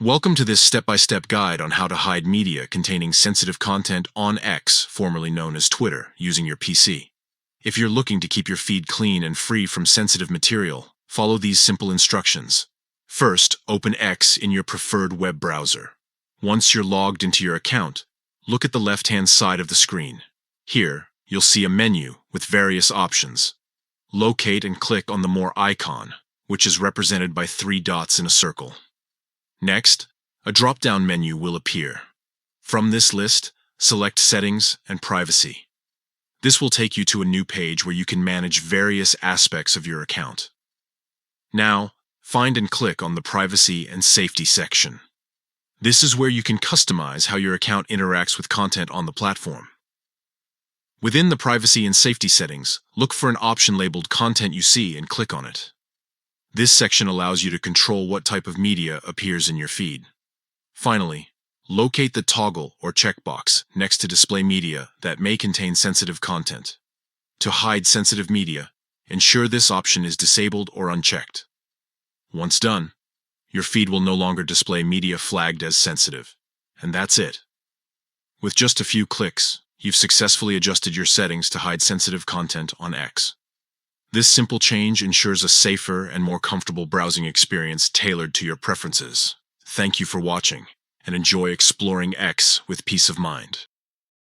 Welcome to this step-by-step guide on how to hide media containing sensitive content on X, formerly known as Twitter, using your PC. If you're looking to keep your feed clean and free from sensitive material, follow these simple instructions. First, open X in your preferred web browser. Once you're logged into your account, look at the left-hand side of the screen. Here, you'll see a menu with various options. Locate and click on the More icon, which is represented by 3 dots in a circle. Next, a drop-down menu will appear. From this list, select Settings and Privacy. This will take you to a new page where you can manage various aspects of your account. Now, find and click on the Privacy and Safety section. This is where you can customize how your account interacts with content on the platform. Within the Privacy and Safety settings, look for an option labeled Content You See and click on it. This section allows you to control what type of media appears in your feed. Finally, locate the toggle or checkbox next to display media that may contain sensitive content. To hide sensitive media, ensure this option is disabled or unchecked. Once done, your feed will no longer display media flagged as sensitive. And that's it. With just a few clicks, you've successfully adjusted your settings to hide sensitive content on X. This simple change ensures a safer and more comfortable browsing experience tailored to your preferences. Thank you for watching, and enjoy exploring X with peace of mind.